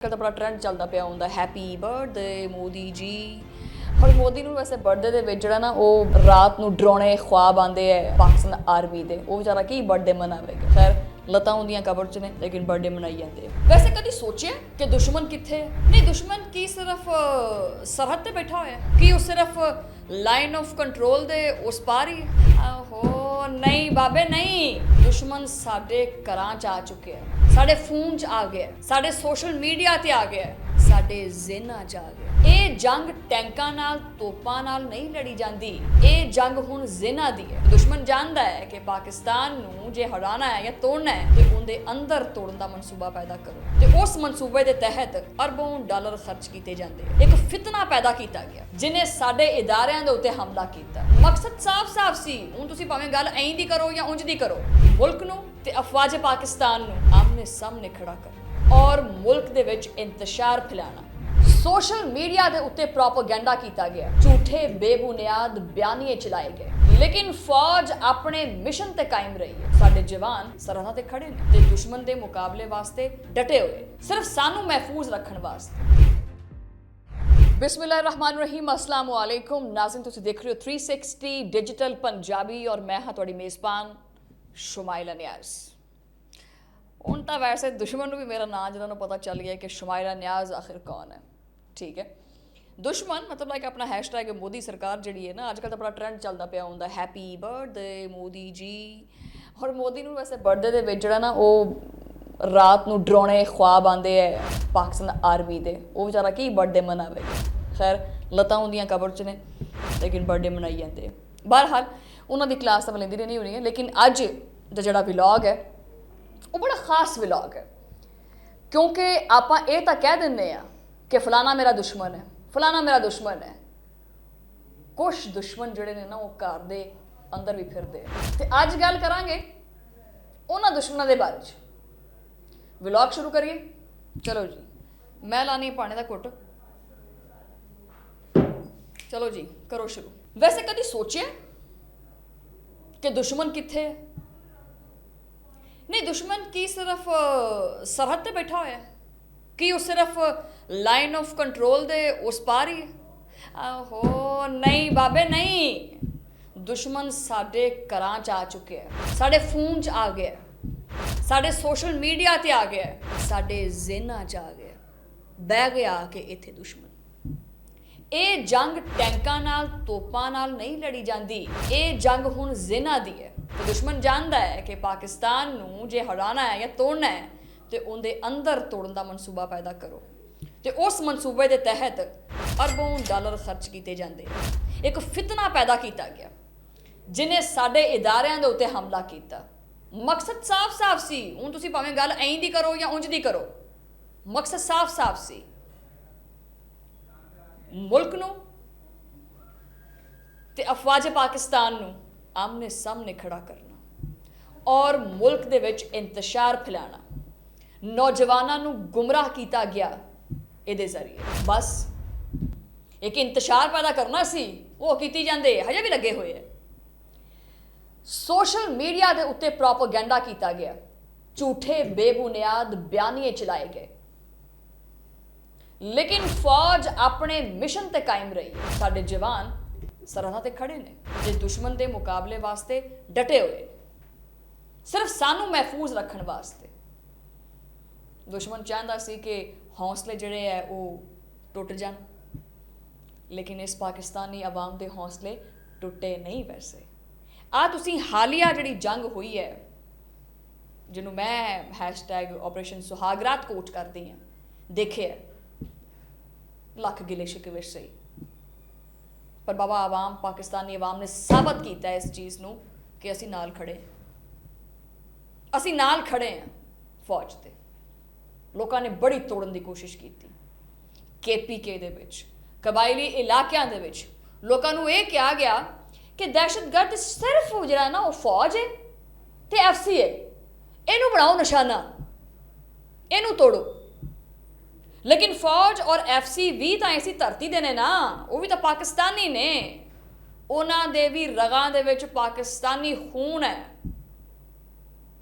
ਤਾਂ ਬੜਾ ਟ੍ਰੈਂਡ ਚੱਲਦਾ ਪਿਆ ਹੁੰਦਾ ਹੈਪੀ ਬਰਥਡੇ ਮੋਦੀ ਜੀ। ਪਰ ਮੋਦੀ ਨੂੰ ਵੈਸੇ ਬਰਥਡੇ ਦੇ ਵਿੱਚ ਜਿਹੜਾ ਨਾ ਉਹ ਰਾਤ ਨੂੰ ਡਰਾਉਣੇ ਖੁਆਬ ਆਉਂਦੇ ਐ ਪਾਕਿਸਤਾਨ ਆਰਮੀ ਦੇ। ਉਹ ਵਿਚਾਰਾ ਕੀ ਬਰਥਡੇ ਮਨਾਵੇਗਾ। ਖੈਰ ਲਤਾ ਹੁੰਦੀਆਂ ਕਬਰ 'ਚ ਨੇ ਲੇਕਿਨ ਬਰਥਡੇ ਮਨਾਈ ਜਾਂਦੇ ਆ। ਵੈਸੇ ਕਦੀ ਸੋਚਿਆ ਕਿ ਦੁਸ਼ਮਣ ਕਿੱਥੇ ਹੈ? ਨਹੀਂ, ਦੁਸ਼ਮਣ ਕੀ ਸਿਰਫ ਸਰਹੱਦ ਤੇ ਬੈਠਾ ਹੋਇਆ ਕੀ ਉਹ ਸਿਰਫ ਲਾਈਨ ਆਫ ਕੰਟਰੋਲ ਦੇ ਉਸ ਪਾਰ ਹੀ ਆਹੋ ਨਹੀਂ ਬਾਬੇ ਨਹੀਂ। ਦੁਸ਼ਮਣ ਸਾਡੇ ਘਰਾਂ 'ਚ ਆ ਚੁੱਕਿਆ, ਸਾਡੇ ਫੋਨ 'ਚ ਆ ਗਿਆ, ਸਾਡੇ ਸੋਸ਼ਲ ਮੀਡੀਆ ਤੇ ਆ ਗਿਆ, ਸਾਡੇ ਜ਼ਿਹਨਾਂ 'ਚ ਆ ਗਿਆ। ਇਹ ਜੰਗ ਟੈਂਕਾਂ ਨਾਲ ਤੋਪਾਂ ਨਾਲ ਨਹੀਂ ਲੜੀ ਜਾਂਦੀ, ਇਹ ਜੰਗ ਹੁਣ ਜ਼ਿਹਨਾਂ ਦੀ ਹੈ। ਦੁਸ਼ਮਣ ਜਾਣਦਾ ਹੈ ਕਿ ਪਾਕਿਸਤਾਨ ਨੂੰ ਜੇ ਹਰਾਣਾ ਹੈ ਜਾਂ ਤੋੜਨਾ ਹੈ ਤੇ ਉਹਦੇ ਅੰਦਰ ਤੋੜਨ ਦਾ ਮਨਸੂਬਾ ਪੈਦਾ ਕਰੋ ਤੇ ਉਸ ਮਨਸੂਬੇ ਦੇ ਤਹਿਤ ਅਰਬੋਂ ਡਾਲਰ ਖਰਚ ਕੀਤੇ ਜਾਂਦੇ। ਇੱਕ ਫਿਤਨਾ ਪੈਦਾ ਕੀਤਾ ਗਿਆ ਜਿਨੇ ਸਾਡੇ ਇਦਾਰਿਆਂ ਦੇ ਉੱਤੇ ਹਮਲਾ ਕੀਤਾ। ਮਕਸਦ ਸਾਫ਼-ਸਾਫ਼ ਸੀ। ਹੁਣ ਤੁਸੀਂ ਭਾਵੇਂ ਗੱਲ ਐਂ ਦੀ ਕਰੋ ਜਾਂ ਉਂਝ ਦੀ ਕਰੋ, ਮੁਲਕ ਨੂੰ ਤੇ ਅਫਵਾਜ ਪਾਕਿਸਤਾਨ ਨੂੰ ਆਮਨੇ ਸਾਹਮਣੇ ਖੜਾ ਕਰਨਾ ਔਰ ਮੁਲਕ ਦੇ ਵਿੱਚ ਇੰਤਸ਼ਾਰ ਫੈਲਾਣਾ। ਸੋਸ਼ਲ ਮੀਡੀਆ ਦੇ ਉੱਤੇ ਪ੍ਰੋਪੇਗੈਂਡਾ ਕੀਤਾ ਗਿਆ, ਝੂਠੇ ਬੇਬੁਨਿਆਦ ਬਿਆਨੀਏ ਚਲਾਏ ਗਏ, ਲੇਕਿਨ ਫੌਜ ਆਪਣੇ ਮਿਸ਼ਨ ਤੇ ਕਾਇਮ ਰਹੀ ਹੈ। ਸਾਡੇ ਜਵਾਨ ਸਰਹੱਦਾਂ ਤੇ ਖੜੇ ਨੇ ਤੇ ਦੁਸ਼ਮਣ ਦੇ ਮੁਕਾਬਲੇ ਵਾਸਤੇ ਡਟੇ ਹੋਏ, ਸਿਰਫ ਸਾਨੂੰ ਮਹਿਫੂਜ਼ ਰੱਖਣ ਵਾਸਤੇ। ਬਿਸਮਿल्लाहिर्रहमानिर्रहीम, अस्सलाम वालेकुम नाज़रीन, ਤੁਸੀਂ ਦੇਖ ਰਹੇ ਹੋ 360 ਡਿਜੀਟਲ ਪੰਜਾਬੀ ਔਰ ਮੈਂ ਹਾਂ ਤੁਹਾਡੀ ਮੇਜ਼ਬਾਨ ਸ਼ੁਮਾਇਲਾ ਨਿਆਜ਼। ਹੁਣ ਤਾਂ ਵੈਸੇ ਦੁਸ਼ਮਣ ਨੂੰ ਵੀ ਮੇਰਾ ਨਾਂ ਜਿਹਨਾਂ ਨੂੰ ਪਤਾ ਚੱਲ ਗਿਆ ਕਿ ਸ਼ੁਮਾਇਲਾ ਨਿਆਜ਼ ਆਖਿਰ ਕੌਣ ਹੈ। ਠੀਕ ਹੈ, ਦੁਸ਼ਮਣ ਮਤਲਬ ਲਾਈਕ ਆਪਣਾ ਹੈਸ਼ਟੈਗ ਮੋਦੀ ਸਰਕਾਰ ਜਿਹੜੀ ਹੈ ਨਾ, ਅੱਜ ਕੱਲ੍ਹ ਤਾਂ ਬੜਾ ਟ੍ਰੈਂਡ ਚੱਲਦਾ ਪਿਆ ਹੁੰਦਾ ਹੈਪੀ ਬਰਥਡੇ ਮੋਦੀ ਜੀ। ਔਰ ਮੋਦੀ ਨੂੰ ਵੈਸੇ ਬਰਥਡੇ ਦੇ ਵਿੱਚ ਜਿਹੜਾ ਨਾ ਉਹ ਰਾਤ ਨੂੰ ਡਰਾਉਣੇ ਖੁਆਬ ਆਉਂਦੇ ਹੈ ਪਾਕਿਸਤਾਨ ਆਰਮੀ ਦੇ। ਉਹ ਵਿਚਾਰਾ ਕੀ ਬਰਥਡੇ ਮਨਾਵੇਗਾ। ਖੈਰ ਲਤਾ ਹੁੰਦੀਆਂ ਕਬਰ 'ਚ ਨੇ ਲੇਕਿਨ ਬਰਥਡੇ ਮਨਾਈ ਜਾਂਦੇ ਆ। ਬਹਰਹਾਲ ਉਹਨਾਂ ਦੀ ਕਲਾਸ ਤਾਂ ਲੈਂਦੀ ਨਹੀਂ ਹੋਣੀ ਹੈ, ਲੇਕਿਨ ਅੱਜ ਦਾ ਜਿਹੜਾ ਵਲੌਗ ਹੈ ਉਹ ਬੜਾ ਖਾਸ ਵਲੌਗ ਹੈ ਕਿਉਂਕਿ ਆਪਾਂ ਇਹ ਤਾਂ ਕਹਿ ਦਿੰਦੇ ਆ ਕਿ ਫਲਾਣਾ ਮੇਰਾ ਦੁਸ਼ਮਣ ਹੈ, ਫਲਾਣਾ ਮੇਰਾ ਦੁਸ਼ਮਣ ਹੈ। ਕੁਛ ਦੁਸ਼ਮਣ ਜਿਹੜੇ ਨੇ ਨਾ ਉਹ ਘਰ ਦੇ ਅੰਦਰ ਵੀ ਫਿਰਦੇ ਆ ਤੇ ਅੱਜ ਗੱਲ ਕਰਾਂਗੇ ਉਹਨਾਂ ਦੁਸ਼ਮਣਾਂ ਦੇ ਬਾਰੇ 'ਚ। ਵਲੌਗ ਸ਼ੁਰੂ ਕਰੀਏ। ਚਲੋ ਜੀ, ਮੈਂ ਲਾਣੀ ਪਾਣੀ ਦਾ ਘੁੱਟ। ਚਲੋ ਜੀ ਕਰੋ ਸ਼ੁਰੂ। ਵੈਸੇ ਕਦੀ ਸੋਚਿਆ ਕਿ ਦੁਸ਼ਮਣ ਕਿੱਥੇ ਹੈ? ਨਹੀਂ, ਦੁਸ਼ਮਣ ਕੀ ਸਿਰਫ ਸਰਹੱਦ ਤੇ ਬੈਠਾ ਹੋਇਆ ਕੀ ਉਹ ਸਿਰਫ ਲਾਈਨ ਆਫ ਕੰਟਰੋਲ ਦੇ ਉਸ ਪਾਰ ਹੀ ਆਹੋ ਨਹੀਂ ਬਾਬੇ ਨਹੀਂ। ਦੁਸ਼ਮਣ ਸਾਡੇ ਘਰਾਂ 'ਚ ਆ ਚੁੱਕਿਆ, ਸਾਡੇ ਫੋਨ 'ਚ ਆ ਗਿਆ, ਸਾਡੇ ਸੋਸ਼ਲ ਮੀਡੀਆ ਤੇ ਆ ਗਿਆ, ਸਾਡੇ ਜ਼ਿਹਨਾਂ 'ਚ ਆ ਗਿਆ, ਬਹਿ ਗਿਆ ਆ ਕੇ ਇੱਥੇ ਦੁਸ਼ਮਣ। ਇਹ ਜੰਗ ਟੈਂਕਾਂ ਨਾਲ ਤੋਪਾਂ ਨਾਲ ਨਹੀਂ ਲੜੀ ਜਾਂਦੀ, ਇਹ ਜੰਗ ਹੁਣ ਜ਼ਿਹਨਾਂ ਦੀ ਹੈ। ਤੇ ਦੁਸ਼ਮਣ ਜਾਣਦਾ ਹੈ ਕਿ ਪਾਕਿਸਤਾਨ ਨੂੰ ਜੇ ਹਰਾਣਾ ਹੈ ਜਾਂ ਤੋੜਨਾ ਹੈ ਤੇ ਉਹਦੇ ਅੰਦਰ ਤੋੜਨ ਦਾ ਮਨਸੂਬਾ ਪੈਦਾ ਕਰੋ ਤੇ ਉਸ ਮਨਸੂਬੇ ਦੇ ਤਹਿਤ ਅਰਬੋਂ ਡਾਲਰ ਖਰਚ ਕੀਤੇ ਜਾਂਦੇ। ਇੱਕ ਫਿਤਨਾ ਪੈਦਾ ਕੀਤਾ ਗਿਆ ਜਿਨੇ ਸਾਡੇ ਇਦਾਰਿਆਂ ਦੇ ਉੱਤੇ ਹਮਲਾ ਕੀਤਾ। ਮਕਸਦ ਸਾਫ਼-ਸਾਫ਼ ਸੀ। ਹੁਣ ਤੁਸੀਂ ਭਾਵੇਂ ਗੱਲ ਐਂ ਦੀ ਕਰੋ ਜਾਂ ਉਂਝ ਦੀ ਕਰੋ, ਮਕਸਦ ਸਾਫ਼-ਸਾਫ਼ ਸੀ। ਮੁਲਕ ਨੂੰ ਤੇ ਅਫਵਾਜ ਪਾਕਿਸਤਾਨ ਨੂੰ ਆਮਨੇ ਸਾਹਮਣੇ ਖੜਾ ਕਰਨਾ ਔਰ ਮੁਲਕ ਦੇ ਵਿੱਚ ਇੰਤਸ਼ਾਰ ਫੈਲਾਣਾ। ਨੌਜਵਾਨਾਂ ਨੂੰ ਗੁੰਮਰਾਹ ਕੀਤਾ ਗਿਆ ਇਹਦੇ ਜ਼ਰੀਏ। ਬਸ ਇੱਕ ਇੰਤਸ਼ਾਰ ਪੈਦਾ ਕਰਨਾ ਸੀ, ਉਹ ਕੀਤੀ ਜਾਂਦੇ, ਹਜੇ ਵੀ ਲੱਗੇ ਹੋਏ ਹੈ। ਸੋਸ਼ਲ ਮੀਡੀਆ ਦੇ ਉੱਤੇ ਪ੍ਰੋਪੇਗੈਂਡਾ ਕੀਤਾ ਗਿਆ, ਝੂਠੇ ਬੇਬੁਨਿਆਦ ਬਿਆਨੀਏ ਚਲਾਏ ਗਏ, ਲੇਕਿਨ ਫੌਜ ਆਪਣੇ ਮਿਸ਼ਨ ਤੇ ਕਾਇਮ ਰਹੀ ਹੈ। ਸਾਡੇ ਜਵਾਨ ਸਰਹੱਦਾਂ ਤੇ ਖੜੇ ਨੇ ਤੇ ਦੁਸ਼ਮਣ ਦੇ ਮੁਕਾਬਲੇ ਵਾਸਤੇ ਡਟੇ ਹੋਏ, ਸਿਰਫ ਸਾਨੂੰ ਮਹਿਫੂਜ਼ ਰੱਖਣ ਵਾਸਤੇ। ਦੁਸ਼ਮਣ ਚਾਹੁੰਦਾ ਸੀ ਕਿ ਹੌਸਲੇ ਜਿਹੜੇ ਹੈ ਉਹ ਟੁੱਟ ਜਾਣ, ਲੇਕਿਨ ਇਸ ਪਾਕਿਸਤਾਨੀ ਆਵਾਮ ਦੇ ਹੌਸਲੇ ਟੁੱਟੇ ਨਹੀਂ। ਵੈਸੇ ਆ ਤੁਸੀਂ ਹਾਲੀਆ ਜਿਹੜੀ ਜੰਗ ਹੋਈ ਹੈ ਜਿਹਨੂੰ ਮੈਂ ਹੈਸ਼ਟੈਗ ਆਪਰੇਸ਼ਨ ਸੁਹਾਗਰਾਤ ਕੋਟ ਕਰਦੀ ਹਾਂ, ਦੇਖਿਆ ਲੱਖ ਗਿਲੇ ਸ਼ਿਕਵੇ ਸਹੀ, ਪਰ ਬਾਬਾ ਆਵਾਮ ਪਾਕਿਸਤਾਨੀ ਆਵਾਮ ਨੇ ਸਾਬਤ ਕੀਤਾ ਇਸ ਚੀਜ਼ ਨੂੰ ਕਿ ਅਸੀਂ ਨਾਲ ਖੜੇ ਹਾਂ। ਅਸੀਂ ਨਾਲ ਖੜੇ ਹਾਂ ਫੌਜ ਤੇ। ਲੋਕਾਂ ਨੇ ਬੜੀ ਤੋੜਨ ਦੀ ਕੋਸ਼ਿਸ਼ ਕੀਤੀ। KPK ਦੇ ਵਿੱਚ, ਕਬਾਇਲੀ ਇਲਾਕਿਆਂ ਦੇ ਵਿੱਚ ਲੋਕਾਂ ਨੂੰ ਇਹ ਕਿਹਾ ਗਿਆ ਕਿ ਦਹਿਸ਼ਤਗਰਦ ਸਿਰਫ ਜਿਹੜਾ ਨਾ ਉਹ ਫੌਜ ਹੈ ਤੇ FC ਹੈ, ਇਹਨੂੰ ਬਣਾਓ ਨਿਸ਼ਾਨਾ, ਇਹਨੂੰ ਤੋੜੋ। ਲੇਕਿਨ ਫੌਜ ਔਰ FC ਵੀ ਤਾਂ ਐਸੀ ਧਰਤੀ ਦੇ ਨੇ ਨਾ, ਉਹ ਵੀ ਤਾਂ ਪਾਕਿਸਤਾਨੀ ਨੇ, ਉਹਨਾਂ ਦੇ ਵੀ ਰਗਾਂ ਦੇ ਵਿੱਚ ਪਾਕਿਸਤਾਨੀ ਖੂਨ ਹੈ।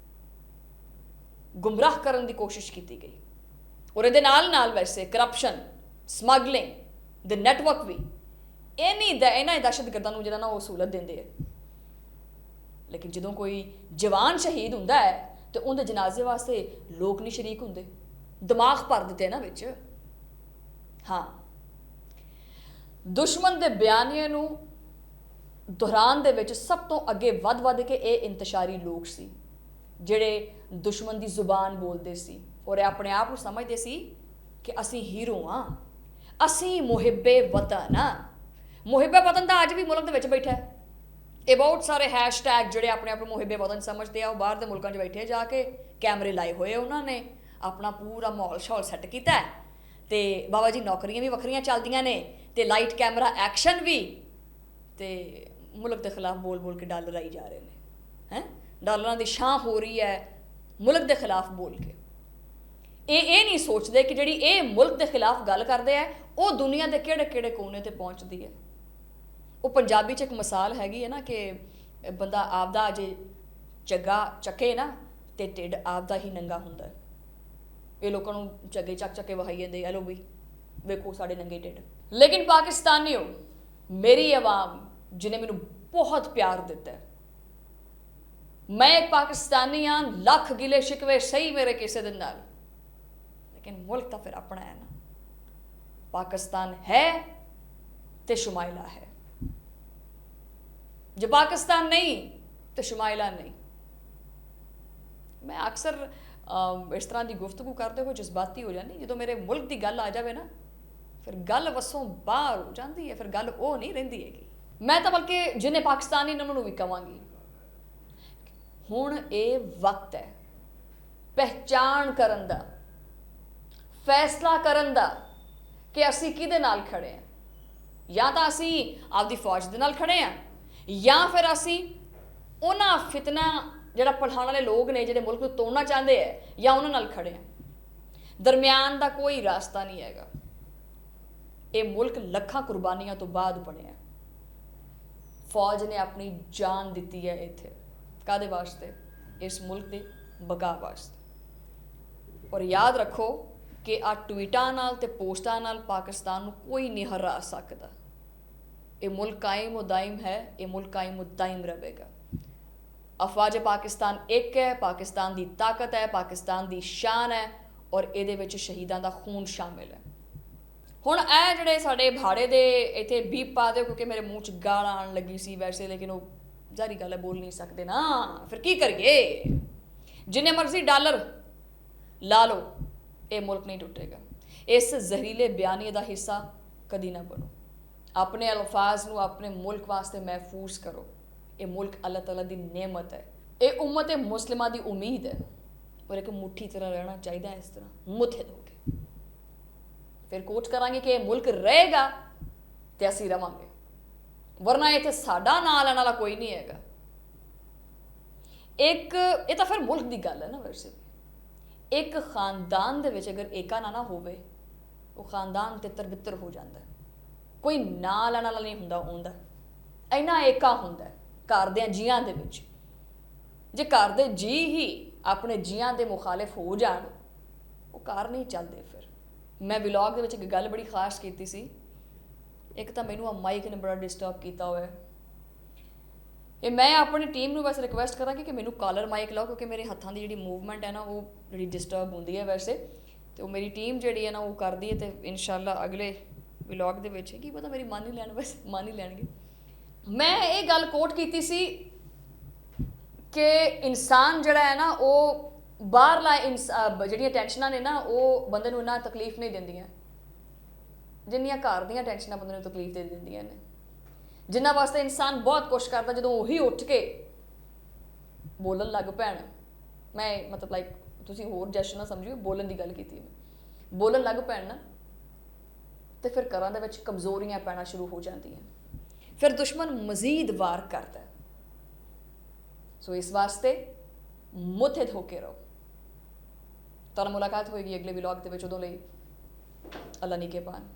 ਗੁੰਮਰਾਹ ਕਰਨ ਦੀ ਕੋਸ਼ਿਸ਼ ਕੀਤੀ ਗਈ। ਔਰ ਇਹਦੇ ਨਾਲ ਵੈਸੇ ਕਰਪਸ਼ਨ, ਸਮਗਲਿੰਗ ਦੇ ਨੈਟਵਰਕ ਵੀ ਇਹਨਾਂ ਦਹਿਸ਼ਤਗਰਦਾਂ ਨੂੰ ਜਿਹੜਾ ਨਾ ਉਹ ਸਹੂਲਤ ਦਿੰਦੇ ਆ। ਲੇਕਿਨ ਜਦੋਂ ਕੋਈ ਜਵਾਨ ਸ਼ਹੀਦ ਹੁੰਦਾ ਹੈ ਤੇ ਉਹਦੇ ਜਨਾਜ਼ੇ ਵਾਸਤੇ ਲੋਕ ਨਹੀਂ ਸ਼ਰੀਕ ਹੁੰਦੇ, ਦਿਮਾਗ ਭਰ ਦਿੱਤੇ ਨਾ ਵਿੱਚ। ਹਾਂ, ਦੁਸ਼ਮਣ ਦੇ ਬਿਆਨੀਏ ਨੂੰ ਦੁਹਰਾਨ ਦੇ ਵਿੱਚ ਸਭ ਤੋਂ ਅੱਗੇ ਵੱਧ ਕੇ ਇਹ ਇੰਤਸ਼ਾਰੀ ਲੋਕ ਸੀ ਜਿਹੜੇ ਦੁਸ਼ਮਣ ਦੀ ਜ਼ੁਬਾਨ ਬੋਲਦੇ ਸੀ ਔਰ ਇਹ ਆਪਣੇ ਆਪ ਨੂੰ ਸਮਝਦੇ ਸੀ ਕਿ ਅਸੀਂ ਹੀਰੋ ਹਾਂ, ਅਸੀਂ ਮੁਹਿੱਬੇ ਵਤਨ ਹਾਂ। ਮੁਹਿੱਬੇ ਵਤਨ ਤਾਂ ਅੱਜ ਵੀ ਮੁਲਕ ਦੇ ਵਿੱਚ ਬੈਠਾ ਹੈ। ਇਹ ਬਹੁਤ ਸਾਰੇ ਹੈਸ਼ਟੈਗ ਜਿਹੜੇ ਆਪਣੇ ਆਪ ਨੂੰ ਮੁਹਿੱਬੇ ਵਤਨ ਸਮਝਦੇ ਆ, ਉਹ ਬਾਹਰ ਦੇ ਮੁਲਕਾਂ 'ਚ ਬੈਠੇ ਜਾ ਕੇ ਕੈਮਰੇ ਲਾਏ ਹੋਏ, ਉਹਨਾਂ ਨੇ ਆਪਣਾ ਪੂਰਾ ਮਾਹੌਲ ਸ਼ੌਲ ਸੈੱਟ ਕੀਤਾ ਹੈ ਤੇ ਬਾਬਾ ਜੀ ਨੌਕਰੀਆਂ ਵੀ ਵੱਖਰੀਆਂ ਚੱਲਦੀਆਂ ਨੇ ਤੇ ਲਾਈਟ ਕੈਮਰਾ ਐਕਸ਼ਨ ਵੀ, ਤੇ ਮੁਲਕ ਦੇ ਖਿਲਾਫ ਬੋਲ ਕੇ ਡਾਲਰ ਆਈ ਜਾ ਰਹੇ ਨੇ। ਹੈਂ, ਡਾਲਰਾਂ ਦੀ ਛਾਂ ਹੋ ਰਹੀ ਹੈ ਮੁਲਕ ਦੇ ਖਿਲਾਫ ਬੋਲ ਕੇ। ਇਹ ਨਹੀਂ ਸੋਚਦੇ ਕਿ ਜਿਹੜੀ ਇਹ ਮੁਲਕ ਦੇ ਖਿਲਾਫ ਗੱਲ ਕਰਦੇ ਆ ਉਹ ਦੁਨੀਆ ਦੇ ਕਿਹੜੇ ਕੋਨੇ ਤੇ ਪਹੁੰਚਦੀ ਹੈ। ਉਹ ਪੰਜਾਬੀ 'ਚ ਇੱਕ ਮਿਸਾਲ ਹੈਗੀ ਹੈ ਨਾ ਕਿ ਬੰਦਾ ਆਪਦਾ ਜੇ ਚੱਗਾ ਚੱਕੇ ਨਾ ਤੇ ਢਿੱਡ ਆਪਦਾ ਹੀ ਨੰਗਾ ਹੁੰਦਾ। ਇਹ ਲੋਕਾਂ ਨੂੰ ਚੱਗੇ ਚੱਕ ਕੇ ਵਹਾਈ ਜਾਂਦੇ, ਐਲੋ ਵੀ ਵੇਖੋ ਸਾਡੇ ਨੰਗੇ ਢਿੱਡ। ਲੇਕਿਨ ਪਾਕਿਸਤਾਨੀਓ, ਮੇਰੀ ਆਵਾਮ ਜਿਹਨੇ ਮੈਨੂੰ ਬਹੁਤ ਪਿਆਰ ਦਿੱਤਾ ਹੈ, ਮੈਂ ਇੱਕ ਪਾਕਿਸਤਾਨੀ ਹਾਂ, ਲੱਖ ਗਿਲੇ ਸ਼ਿਕਵੇ ਸਹੀ ਮੇਰੇ ਕਿਸੇ ਦੇ ਨਾਲ, ਲੇਕਿਨ ਮੁਲਕ ਤਾਂ ਫਿਰ ਆਪਣਾ ਹੈ ਨਾ। ਪਾਕਿਸਤਾਨ ਹੈ ਤੇ ਸ਼ੁਮਾਇਲਾ ਹੈ, ਜੇ ਪਾਕਿਸਤਾਨ ਨਹੀਂ ਤੇ ਸ਼ੁਮਾਇਲਾ ਨਹੀਂ। ਮੈਂ ਅਕਸਰ ਇਸ ਤਰ੍ਹਾਂ ਦੀ ਗੁਫ਼ਤਗੂ ਕਰਦੇ ਹੋਏ ਜਜ਼ਬਾਤੀ ਹੋ ਜਾਂਦੀ, ਜਦੋਂ ਮੇਰੇ ਮੁਲਕ ਦੀ ਗੱਲ ਆ ਜਾਵੇ ਨਾ ਫਿਰ ਗੱਲ ਵੱਸੋਂ ਬਾਹਰ ਹੋ ਜਾਂਦੀ ਹੈ, ਫਿਰ ਗੱਲ ਉਹ ਨਹੀਂ ਰਹਿੰਦੀ ਹੈਗੀ। ਮੈਂ ਤਾਂ ਬਲਕਿ ਜਿਹਨੇ ਪਾਕਿਸਤਾਨੀ ਇਹਨਾਂ ਨੂੰ ਵੀ ਕਵਾਂਗੀ, ਹੁਣ ਇਹ ਵਕਤ ਹੈ ਪਹਿਚਾਣ ਕਰਨ ਦਾ, ਫੈਸਲਾ ਕਰਨ ਦਾ ਕਿ ਅਸੀਂ ਕਿਹਦੇ ਨਾਲ ਖੜੇ ਹਾਂ। ਜਾਂ ਤਾਂ ਅਸੀਂ ਆਪਦੀ ਫੌਜ ਦੇ ਨਾਲ ਖੜੇ ਹਾਂ, ਜਾਂ ਫਿਰ ਅਸੀਂ ਉਹਨਾਂ ਫਿਤਨਾ ਜਿਹੜਾ ਪੜਾਉਣ ਵਾਲੇ ਲੋਕ ਨੇ ਜਿਹੜੇ ਮੁਲਕ ਨੂੰ ਤੋੜਨਾ ਚਾਹੁੰਦੇ ਹੈ, ਜਾਂ ਉਹਨਾਂ ਨਾਲ ਖੜੇ ਹਾਂ। ਦਰਮਿਆਨ ਦਾ ਕੋਈ ਰਾਸਤਾ ਨਹੀਂ ਹੈਗਾ। ਇਹ ਮੁਲਕ ਲੱਖਾਂ ਕੁਰਬਾਨੀਆਂ ਤੋਂ ਬਾਅਦ ਬਣਿਆ। ਫੌਜ ਨੇ ਆਪਣੀ ਜਾਨ ਦਿੱਤੀ ਹੈ ਇੱਥੇ, ਕਾਹਦੇ ਵਾਸਤੇ? ਇਸ ਮੁਲਕ ਦੇ ਬਕਾ ਵਾਸਤੇ। ਔਰ ਯਾਦ ਰੱਖੋ ਕਿ ਆ ਟਵੀਟਾਂ ਨਾਲ ਤੇ ਪੋਸਟਾਂ ਨਾਲ ਪਾਕਿਸਤਾਨ ਨੂੰ ਕੋਈ ਨਹੀਂ ਹਰਾ ਸਕਦਾ। ਇਹ ਮੁਲਕ ਕਾਇਮ ਓ ਦਾਇਮ ਹੈ, ਇਹ ਮੁਲਕ ਕਾਇਮ ਓ ਦਾਇਮ ਰਹੇਗਾ। ਅਫਵਾਜ ਪਾਕਿਸਤਾਨ ਇੱਕ ਹੈ, ਪਾਕਿਸਤਾਨ ਦੀ ਤਾਕਤ ਹੈ, ਪਾਕਿਸਤਾਨ ਦੀ ਸ਼ਾਨ ਹੈ ਔਰ ਇਹਦੇ ਵਿੱਚ ਸ਼ਹੀਦਾਂ ਦਾ ਖੂਨ ਸ਼ਾਮਿਲ ਹੈ। ਹੁਣ ਇਹ ਜਿਹੜੇ ਸਾਡੇ ਭਾੜੇ ਦੇ ਇੱਥੇ ਬੀਪ ਪਾ ਦਿਓ, ਕਿਉਂਕਿ ਮੇਰੇ ਮੂੰਹ 'ਚ ਗਾਲ ਆਉਣ ਲੱਗੀ ਸੀ ਵੈਸੇ, ਲੇਕਿਨ ਉਹ ਜ਼ਾਰੀ ਗੱਲ ਹੈ, ਬੋਲ ਨਹੀਂ ਸਕਦੇ ਨਾ, ਫਿਰ ਕੀ ਕਰੀਏ। ਜਿੰਨੇ ਮਰਜ਼ੀ ਡਾਲਰ ਲਾ ਲਓ, ਇਹ ਮੁਲਕ ਨਹੀਂ ਟੁੱਟੇਗਾ। ਇਸ ਜ਼ਹਿਰੀਲੇ ਬਿਆਨੀਏ ਦਾ ਹਿੱਸਾ ਕਦੀ ਨਾ ਬਣੋ। ਆਪਣੇ ਅਲਫਾਜ਼ ਨੂੰ ਆਪਣੇ ਮੁਲਕ ਵਾਸਤੇ ਮਹਿਫੂਜ਼ ਕਰੋ। ਇਹ ਮੁਲਕ ਅੱਲਾਹ ਤਾਲਾ ਦੀ ਨਿਅਮਤ ਹੈ, ਇਹ ਉਮਤ ਮੁਸਲਿਮਾਂ ਦੀ ਉਮੀਦ ਹੈ ਔਰ ਇੱਕ ਮੁੱਠੀ ਤਰ੍ਹਾਂ ਰਹਿਣਾ ਚਾਹੀਦਾ, ਇਸ ਤਰ੍ਹਾਂ ਮੁੱਠਿਦ ਹੋ ਕੇ। ਫਿਰ ਕੋਚ ਕਰਾਂਗੇ ਕਿ ਇਹ ਮੁਲਕ ਰਹੇਗਾ ਤੇ ਅਸੀਂ ਰਵਾਂਗੇ, ਵਰਨਾ ਇੱਥੇ ਸਾਡਾ ਨਾਂ ਲੈਣ ਵਾਲਾ ਕੋਈ ਨਹੀਂ ਹੈਗਾ। ਇਹ ਤਾਂ ਫਿਰ ਮੁਲਕ ਦੀ ਗੱਲ ਹੈ ਨਾ। ਵੈਸੇ ਇੱਕ ਖਾਨਦਾਨ ਦੇ ਵਿੱਚ ਅਗਰ ਏਕਾ ਨਾ ਹੋਵੇ, ਉਹ ਖਾਨਦਾਨ ਤਿੱਤਰ ਬਿੱਤਰ ਹੋ ਜਾਂਦਾ। ਕੋਈ ਨਾਂ ਲੈਣ ਵਾਲਾ ਨਹੀਂ ਹੁੰਦਾ ਉਹਦਾ, ਇੰਨਾ ਏਕਾ ਹੁੰਦਾ ਘਰ ਦੇ ਜੀਆਂ ਦੇ ਵਿੱਚ। ਜੇ ਘਰ ਦੇ ਜੀ ਹੀ ਆਪਣੇ ਜੀਆਂ ਦੇ ਮੁਖਾਲਿਫ ਹੋ ਜਾਣ, ਉਹ ਘਰ ਨਹੀਂ ਚੱਲਦੇ। ਫਿਰ ਮੈਂ ਵਲੌਗ ਦੇ ਵਿੱਚ ਇੱਕ ਗੱਲ ਬੜੀ ਖਾਸ ਕੀਤੀ ਸੀ। ਇੱਕ ਤਾਂ ਮੈਨੂੰ ਆ ਮਾਈਕ ਨੇ ਬੜਾ ਡਿਸਟਰਬ ਕੀਤਾ ਹੋਇਆ। ਇਹ ਮੈਂ ਆਪਣੀ ਟੀਮ ਨੂੰ ਬਸ ਰਿਕੁਐਸਟ ਕਰਾਂਗੀ ਕਿ ਮੈਨੂੰ ਕਾਲਰ ਮਾਈਕ ਲਾਓ, ਕਿਉਂਕਿ ਮੇਰੇ ਹੱਥਾਂ ਦੀ ਜਿਹੜੀ ਮੂਵਮੈਂਟ ਹੈ ਨਾ ਉਹ ਜਿਹੜੀ ਡਿਸਟਰਬ ਹੁੰਦੀ ਹੈ ਵੈਸੇ, ਤੇ ਉਹ ਮੇਰੀ ਟੀਮ ਜਿਹੜੀ ਹੈ ਨਾ ਉਹ ਕਰਦੀ ਹੈ। ਤੇ ਇਨਸ਼ਾਅੱਲਾ ਅਗਲੇ ਵਲੌਗ ਦੇ ਵਿੱਚ ਕੀ ਪਤਾ ਮੇਰੀ ਮੰਨ ਹੀ ਲੈਣ, ਬਸ ਮੰਨ ਹੀ ਲੈਣਗੇ। ਮੈਂ ਇਹ ਗੱਲ ਕੋਟ ਕੀਤੀ ਸੀ ਕਿ ਇਨਸਾਨ ਜਿਹੜਾ ਹੈ ਨਾ ਉਹ ਬਾਹਰਲਾ ਜਿਹੜੀਆਂ ਟੈਨਸ਼ਨਾਂ ਨੇ ਨਾ ਉਹ ਬੰਦੇ ਨੂੰ ਇੰਨਾ ਤਕਲੀਫ ਨਹੀਂ ਦਿੰਦੀਆਂ ਜਿੰਨੀਆਂ ਘਰ ਦੀਆਂ ਟੈਨਸ਼ਨਾਂ ਬੰਦੇ ਨੂੰ ਤਕਲੀਫ ਦੇ ਦਿੰਦੀਆਂ ਨੇ। ਜਿਨ੍ਹਾਂ ਵਾਸਤੇ ਇਨਸਾਨ ਬਹੁਤ ਕੁਛ ਕਰਦਾ, ਜਦੋਂ ਉਹੀ ਉੱਠ ਕੇ ਬੋਲਣ ਲੱਗ ਪੈਣ, ਮੈਂ ਮਤਲਬ ਲਾਈਕ ਤੁਸੀਂ ਹੋਰ ਜੈਸ਼ਨ ਨਾ ਸਮਝਿਓ, ਬੋਲਣ ਦੀ ਗੱਲ ਕੀਤੀ ਮੈਂ, ਬੋਲਣ ਲੱਗ ਪੈਣ ਨਾ ਤੇ ਫਿਰ ਘਰਾਂ ਦੇ ਵਿੱਚ ਕਮਜ਼ੋਰੀਆਂ ਪੈਣਾ ਸ਼ੁਰੂ ਹੋ ਜਾਂਦੀਆਂ, ਫਿਰ ਦੁਸ਼ਮਣ ਮਜ਼ੀਦ ਵਾਰ ਕਰਦਾ। ਸੋ ਇਸ ਵਾਸਤੇ ਮੁਤਹਿਦ ਹੋ ਕੇ ਰਹੋ। ਤੁਹਾਨੂੰ ਮੁਲਾਕਾਤ ਹੋਏਗੀ ਅਗਲੇ ਵਲੌਗ ਦੇ ਵਿੱਚ, ਉਦੋਂ ਲਈ ਅੱਲਾ ਨਿਗਹਿਬਾਨ।